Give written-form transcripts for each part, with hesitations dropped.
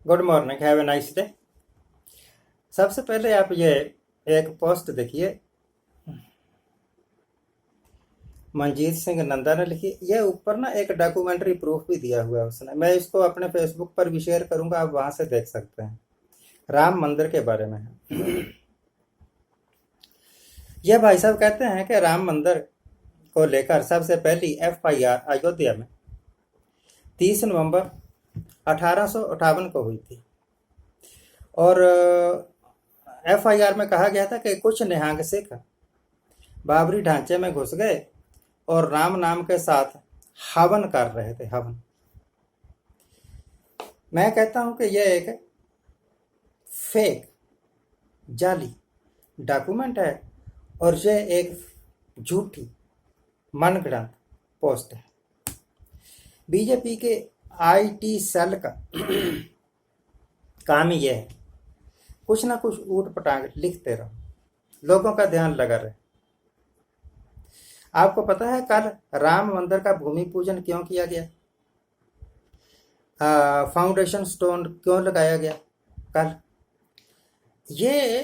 Good morning, have a nice day. सबसे पहले आप ये एक पोस्ट देखिए, मनजीत सिंह नंदा ने लिखी। ये ऊपर ना एक डॉक्यूमेंट्री प्रूफ भी दिया हुआ है उसने। मैं इसको अपने फेसबुक पर भी शेयर करूंगा, आप वहां से देख सकते हैं। राम मंदिर के बारे में है। ये भाई साहब कहते हैं कि राम मंदिर को लेकर सबसे पहली FIR अयोध्या में 30 नवंबर 1858 को हुई थी। और FIR में कहा गया था कि कुछ निहंग सिख बाबरी ढांचे में घुस गए और राम नाम के साथ हवन कर रहे थे। हवन, मैं कहता हूं कि यह एक फेक जाली डॉक्यूमेंट है और यह एक झूठी मनगढ़ंत पोस्ट है। बीजेपी के IT सेल का काम ही यह है, कुछ ना कुछ ऊट पटांग लिखते रहो, लोगों का ध्यान लगा रहे। आपको पता है कल राम मंदिर का भूमि पूजन क्यों किया गया? फाउंडेशन स्टोन क्यों लगाया गया कल? ये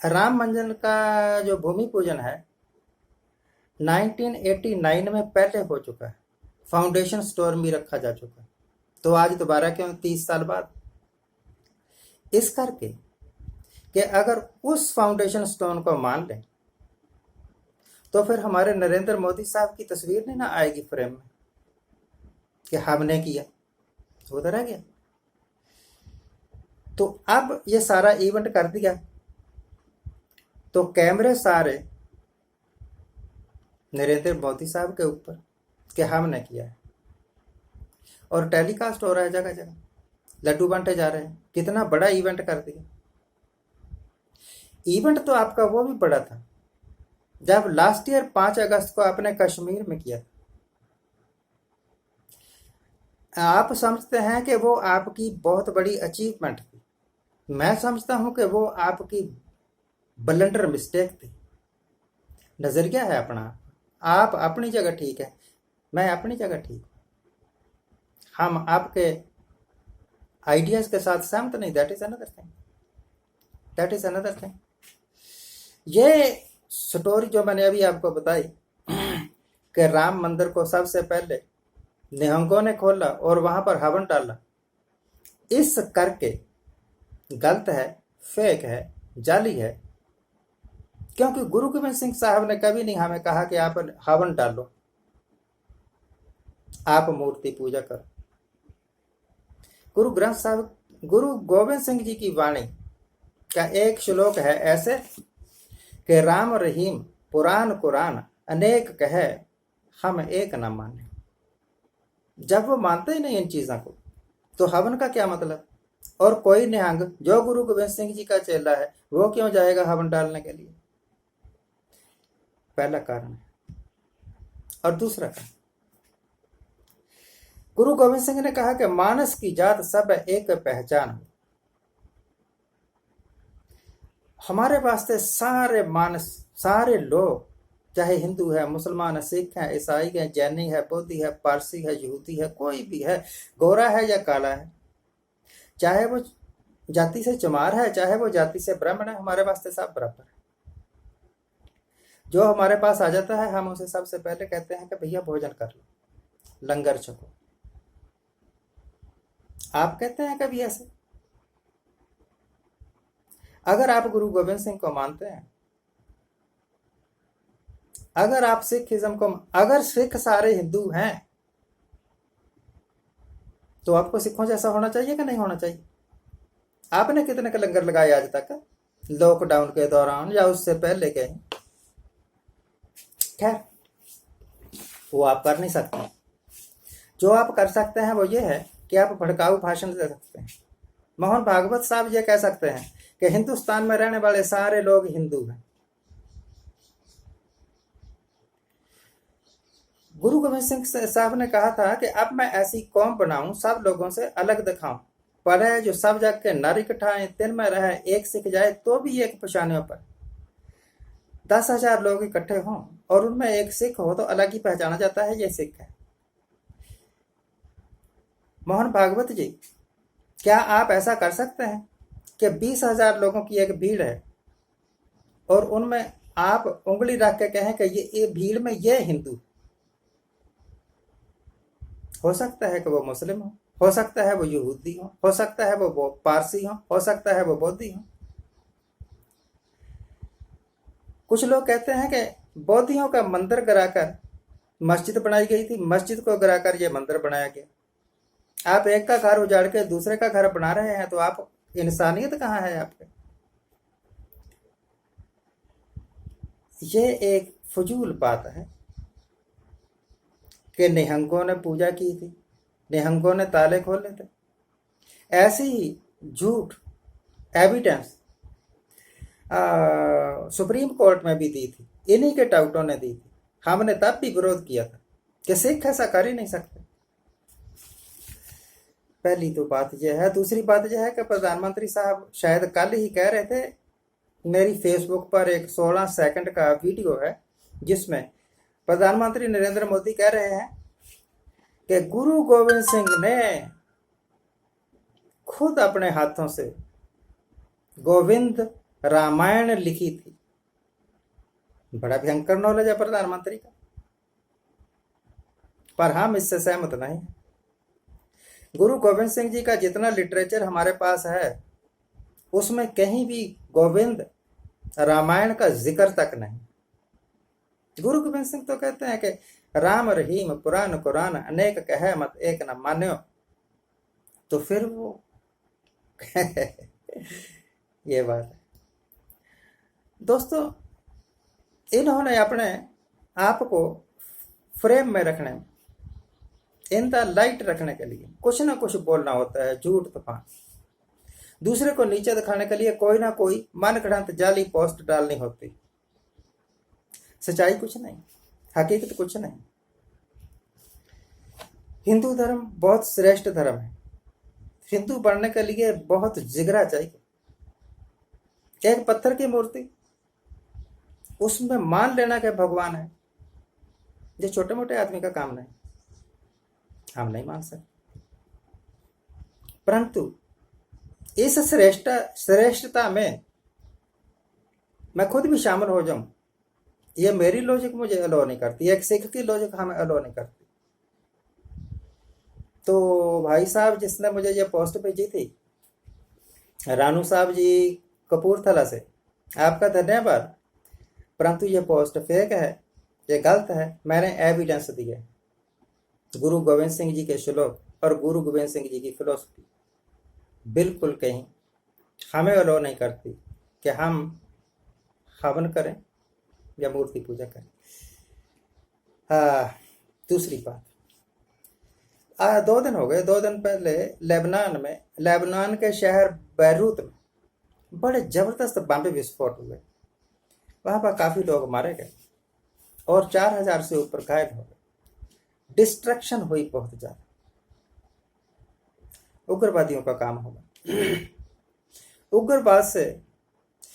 राम मंदिर का जो भूमि पूजन है 1989 में पहले हो चुका है, फाउंडेशन स्टोन भी रखा जा चुका है, तो आज दोबारा क्यों 30 साल बाद? इस करके कि अगर उस फाउंडेशन स्टोन को मान लें तो फिर हमारे नरेंद्र मोदी साहब की तस्वीर नहीं ना आएगी फ्रेम में कि हमने किया, उधर आ गया। तो अब ये सारा इवेंट कर दिया तो कैमरे सारे नरेंद्र मोदी साहब के ऊपर कि हमने किया है, और टेलीकास्ट हो रहा है जगह जगह, लड्डू बांटे जा रहे हैं। कितना बड़ा इवेंट कर दिया। इवेंट तो आपका वो भी बड़ा था जब लास्ट ईयर 5 अगस्त को आपने कश्मीर में किया। आप समझते हैं कि वो आपकी बहुत बड़ी अचीवमेंट थी, मैं समझता हूं कि वो आपकी ब्लंडर मिस्टेक थी। नजरिया है अपना। आप अपनी जगह ठीक है, मैं अपनी जगह ठीक। हम आपके आइडियाज के साथ सहमत नहीं, that is another thing, that is another thing. ये स्टोरी जो मैंने अभी आपको बताई कि राम मंदिर को सबसे पहले निहंगों ने खोला और वहां पर हवन डाला, इस करके गलत है, फेक है, जाली है। क्योंकि गुरु गोविंद सिंह साहब ने कभी नहीं हमें कहा कि आप हवन डालो, आप मूर्ति पूजा करो। गुरु ग्रंथ साहब, गुरु गोविंद सिंह जी की वाणी का एक श्लोक है ऐसे कि राम रहीम पुराण कुरान अनेक कहे, हम एक न माने। जब वो मानते ही नहीं इन चीजों को तो हवन का क्या मतलब? और कोई निहंग जो गुरु गोविंद सिंह जी का चेला है वो क्यों जाएगा हवन डालने के लिए? पहला कारण है। और दूसरा कारण, गुरु गोविंद सिंह ने कहा कि मानस की जात सब एक पहचान। हमारे वास्ते सारे मानस, सारे लोग, चाहे हिंदू है, मुसलमान है, सिख है, ईसाई है, जैनी है, बौद्धि है, पारसी है, यहूदी है, कोई भी है, गोरा है या काला है, चाहे वो जाति से चमार है, चाहे वो जाति से ब्राह्मण है, हमारे वास्ते सब बराबर है। जो हमारे पास आ जाता है हम उसे सबसे पहले कहते हैं कि भैया भोजन कर लो, लंगर छको। आप कहते हैं कभी ऐसे? अगर आप गुरु गोविंद सिंह को मानते हैं, अगर आप सिखिज्म को, अगर सिख सारे हिंदू हैं तो आपको सिखों जैसा होना चाहिए कि नहीं होना चाहिए? आपने कितने के लंगर लगाए आज तक, लॉकडाउन के दौरान या उससे पहले के? खैर, वो आप कर नहीं सकते। जो आप कर सकते हैं वो ये है कि आप भड़काऊ भाषण दे सकते हैं। मोहन भागवत साहब ये कह सकते हैं कि हिंदुस्तान में रहने वाले सारे लोग हिंदू हैं। गुरु गोविंद सिंह साहब ने कहा था कि अब मैं ऐसी कौम बनाऊं, सब लोगों से अलग दिखाऊं, पढ़े जो सब जग के नर इकट्ठाएं, तिन में रहे एक सिख जाए तो भी एक पहचाने पर। 10,000 लोग इकट्ठे हों और उनमें एक सिख हो तो अलग ही पहचाना जाता है, ये सिख है। मोहन भागवत जी क्या आप ऐसा कर सकते हैं कि 20,000 लोगों की एक भीड़ है और उनमें आप उंगली रख के कहें कि ये भीड़ में ये हिंदू? हो सकता है कि वो मुस्लिम हो सकता है वो यहूदी हो सकता है वो पारसी हो सकता है वो बौद्धि हो। कुछ लोग कहते हैं कि बौद्धियों का मंदिर गिराकर मस्जिद बनाई गई थी, मस्जिद को गिराकर ये मंदिर बनाया गया। आप एक का घर उजाड़ के दूसरे का घर बना रहे हैं, तो आप इंसानियत कहाँ है आपके? ये एक फजूल बात है कि निहंगों ने पूजा की थी, निहंगों ने ताले खोले थे। ऐसी ही झूठ एविडेंस सुप्रीम कोर्ट में भी दी थी, इन्हीं के टाउटों ने दी थी। हमने तब भी विरोध किया था कि सिख ऐसा कर ही नहीं सकते। पहली तो बात यह है। दूसरी बात यह है कि प्रधानमंत्री साहब शायद कल ही कह रहे थे, मेरी फेसबुक पर एक 16 सेकंड का वीडियो है जिसमें प्रधानमंत्री नरेंद्र मोदी कह रहे हैं कि गुरु गोविंद सिंह ने खुद अपने हाथों से गोविंद रामायण लिखी थी। बड़ा भयंकर नॉलेज है प्रधानमंत्री का, पर हम इससे सहमत नहीं। गुरु गोविंद सिंह जी का जितना लिटरेचर हमारे पास है उसमें कहीं भी गोविंद रामायण का जिक्र तक नहीं। गुरु गोविंद सिंह तो कहते हैं कि राम रहीम पुराण कुरान अनेक कहे मत एक न मान्यो। तो फिर वो ये बात है दोस्तों। इन्होंने अपने आप को फ्रेम में रखने में, इन द लाइट रखने के लिए कुछ ना कुछ बोलना होता है, झूठ तूफान। दूसरे को नीचे दिखाने के लिए कोई ना कोई मन गढ़ंत जाली पोस्ट डालनी होती। सच्चाई कुछ नहीं, हकीकत कुछ नहीं। हिंदू धर्म बहुत श्रेष्ठ धर्म है। हिंदू बनने के लिए बहुत जिगरा चाहिए। एक पत्थर की मूर्ति, उसमें मान लेना कि भगवान है, ये छोटे मोटे आदमी का काम नहीं, हम नहीं मान सकते। परंतु इस श्रेष्ठता में मैं खुद भी शामिल हो जाऊं, ये मेरी लॉजिक मुझे अलो नहीं करती, एक सिख की लॉजिक हमें अलो नहीं करती। तो भाई साहब जिसने मुझे ये पोस्ट भेजी थी, रानू साहब जी कपूरथला से, आपका धन्यवाद। परंतु ये पोस्ट फेक है, ये गलत है। मैंने एविडेंस दिए, गुरु गोविंद सिंह जी के श्लोक और गुरु गोविंद सिंह जी की फिलोसफी बिल्कुल कहीं हमें अलो नहीं करती कि हम हवन करें या मूर्ति पूजा करें। दूसरी बात, 2 दिन हो गए, 2 दिन पहले लेबनान के शहर बैरूत में बड़े जबरदस्त बम विस्फोट हुए। वहां पर काफी लोग मारे गए और 4,000 से ऊपर घायल हो गए। डिस्ट्रक्शन हुई बहुत ज्यादा, उग्रवादियों का काम होगा। उग्रवाद से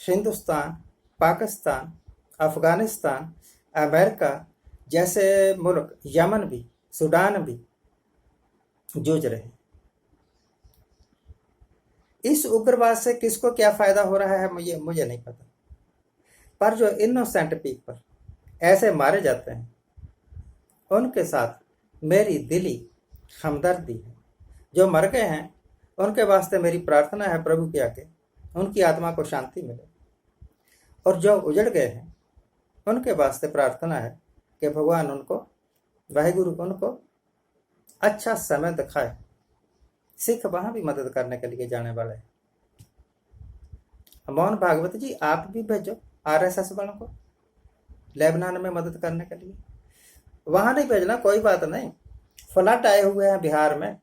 हिंदुस्तान, पाकिस्तान, अफगानिस्तान, अमेरिका जैसे मुल्क, यमन भी, सूडान भी जूझ रहे हैं। इस उग्रवाद से किसको क्या फायदा हो रहा है मुझे नहीं पता, पर जो इनोसेंट पीपल ऐसे मारे जाते हैं उनके साथ मेरी दिली हमदर्दी है। जो मर गए हैं उनके वास्ते मेरी प्रार्थना है प्रभु के आगे उनकी आत्मा को शांति मिले, और जो उजड़ गए हैं उनके वास्ते प्रार्थना है कि भगवान उनको, वाहिगुरु उनको अच्छा समय दिखाए। सिख वहां भी मदद करने के लिए जाने वाले हैं। मोहन भागवत जी, आप भी भेजो RSS वालों को लेबनान में मदद करने के लिए। वहां नहीं भेजना, कोई बात नहीं, फ्लड आए हुए हैं बिहार में,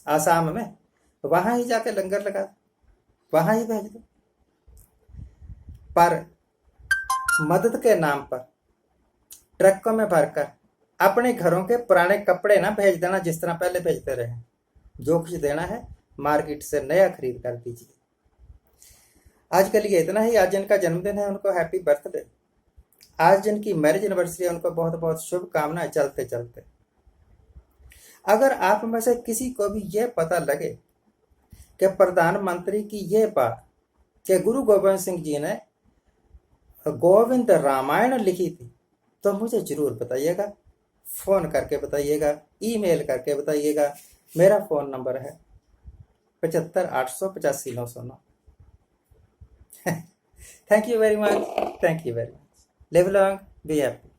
आसाम में, वहां ही जाके लंगर लगा दो, वहां ही भेज दो। पर मदद के नाम पर ट्रकों में भरकर अपने घरों के पुराने कपड़े ना भेज देना, जिस तरह पहले भेजते रहे। जो कुछ देना है मार्केट से नया खरीद कर दीजिए। आज के लिए इतना ही। आज जिनका जन्मदिन है उनको हैप्पी बर्थडे, आज जिनकी मैरिज एनिवर्सरी है उनको बहुत बहुत शुभकामनाएं। चलते चलते अगर आप में से किसी को भी यह पता लगे कि प्रधानमंत्री की ये बात कि गुरु गोविंद सिंह जी ने गोविंद रामायण लिखी थी, तो मुझे जरूर बताइएगा, फोन करके बताइएगा, ईमेल करके बताइएगा। मेरा फोन नंबर है 75 885 909। Thank you very much, thank you very much. Live long, be happy.